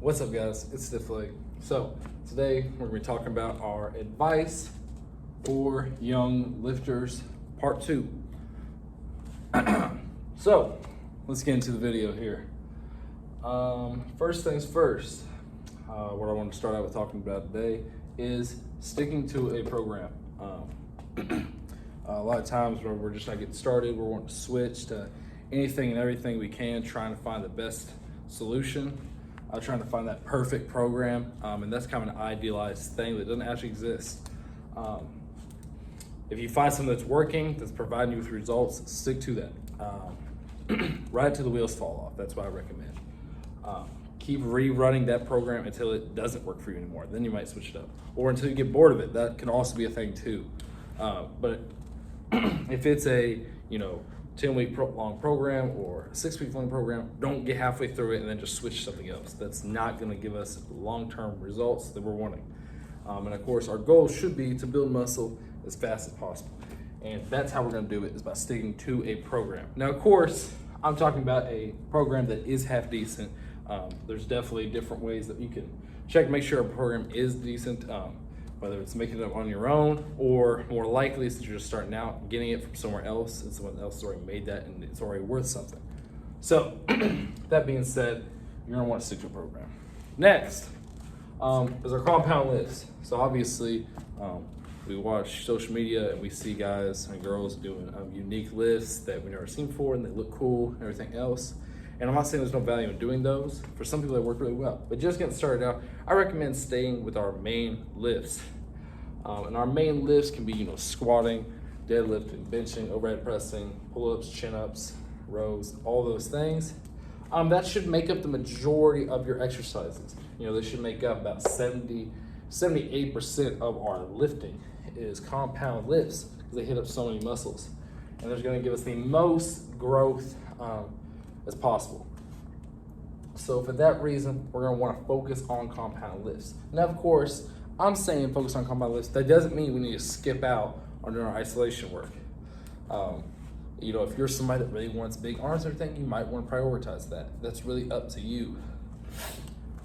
What's up, guys? It's Stiff Leg. So today we're going to be talking about our advice for young lifters, part 2. So let's get into the video here. First things first, what I want to start out with talking about today is sticking to a program. A lot of times where we're just not getting started, we're wanting to switch to anything and everything we can, trying to find the best solution, trying to find that perfect program, and that's kind of an idealized thing that doesn't actually exist. If you find something that's working, that's providing you with results, stick to that. Right until the wheels fall off. That's what I recommend. Keep rerunning that program until it doesn't work for you anymore. Then you might switch it up, or until you get bored of it. That can also be a thing too. But if it's a 10-week long program or a 6-week long program, don't get halfway through it and then just switch to something else. That's not going to give us long-term results that we're wanting. And of course, our goal should be to build muscle as fast as possible. And that's how we're going to do it, is by sticking to a program. Now, of course, I'm talking about a program that is half decent. There's definitely different ways that you can check, make sure a program is decent. Whether it's making it up on your own, or more likely since you're just starting out, getting it from somewhere else and someone else has already made that and it's already worth something. So that being said, you're gonna want to stick to a program. Next is our compound lifts. So obviously we watch social media and we see guys and girls doing unique lifts that we've never seen before, and they look cool and everything else. And I'm not saying there's no value in doing those. For some people, they work really well. But just getting started out, I recommend staying with our main lifts. And our main lifts can be, squatting, deadlifting, benching, overhead pressing, pull-ups, chin-ups, rows, all those things. That should make up the majority of your exercises. They should make up about 78% of our lifting is compound lifts, because they hit up so many muscles. And they're gonna give us the most growth as possible. So for that reason, we're gonna wanna focus on compound lifts. Now, of course, I'm saying focus on compound lifts. That doesn't mean we need to skip out on doing our isolation work. If you're somebody that really wants big arms and everything, you might wanna prioritize that. That's really up to you.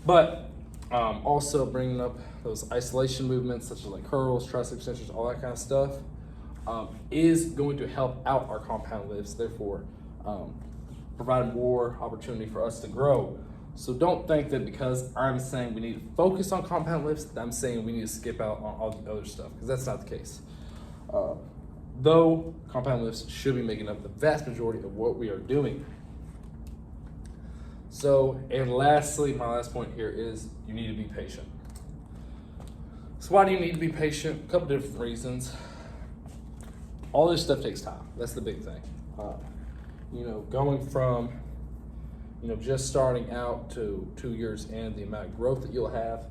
But also bringing up those isolation movements, such as like curls, tricep extensions, all that kind of stuff, is going to help out our compound lifts, therefore provide more opportunity for us to grow. So don't think that because I'm saying we need to focus on compound lifts, that I'm saying we need to skip out on all the other stuff, because that's not the case. Though compound lifts should be making up the vast majority of what we are doing. So, and lastly, my last point here is you need to be patient. So why do you need to be patient? A couple different reasons. All this stuff takes time. That's the big thing. Going from, just starting out to 2 years in, the amount of growth that you'll have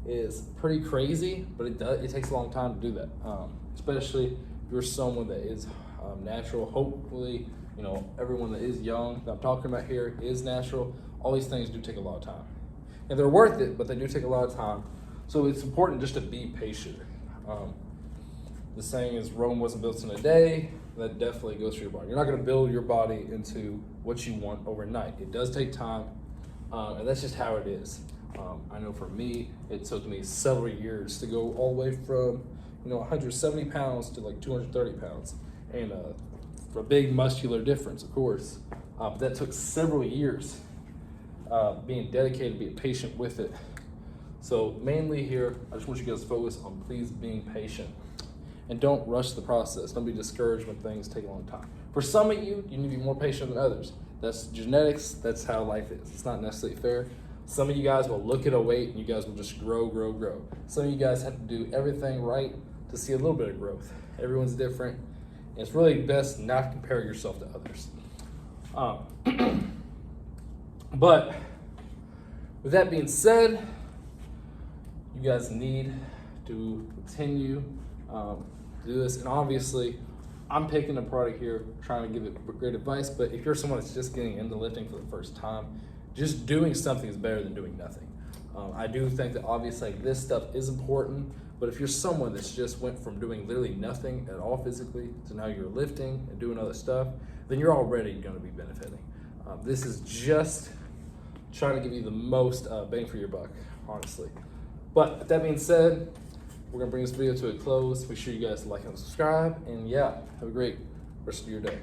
is pretty crazy, but it takes a long time to do that. Especially if you're someone that is natural. Hopefully, everyone that is young that I'm talking about here is natural. All these things do take a lot of time. And they're worth it, but they do take a lot of time. So it's important just to be patient. The saying is, Rome wasn't built in a day. That definitely goes for your body. You're not going to build your body into what you want overnight. It does take time, and that's just how it is. I know for me, it took me several years to go all the way from 170 pounds to like 230 pounds, and for a big muscular difference, of course. But that took several years, being dedicated, being patient with it. So mainly here, I just want you guys to focus on please being patient. And don't rush the process. Don't be discouraged when things take a long time. For some of you, you need to be more patient than others. That's genetics. That's how life is. It's not necessarily fair. Some of you guys will look at a weight and you guys will just grow, grow, grow. Some of you guys have to do everything right to see a little bit of growth. Everyone's different. And it's really best not to compare yourself to others. But with that being said, you guys need to continue do this. And obviously, I'm picking a product here, trying to give it great advice, but if you're someone that's just getting into lifting for the first time, just doing something is better than doing nothing. I do think that obviously this stuff is important, but if you're someone that's just went from doing literally nothing at all physically to now you're lifting and doing other stuff, then you're already going to be benefiting. This is just trying to give you the most bang for your buck, honestly. But with that being said, we're gonna bring this video to a close. Make sure you guys like and subscribe, and yeah, have a great rest of your day.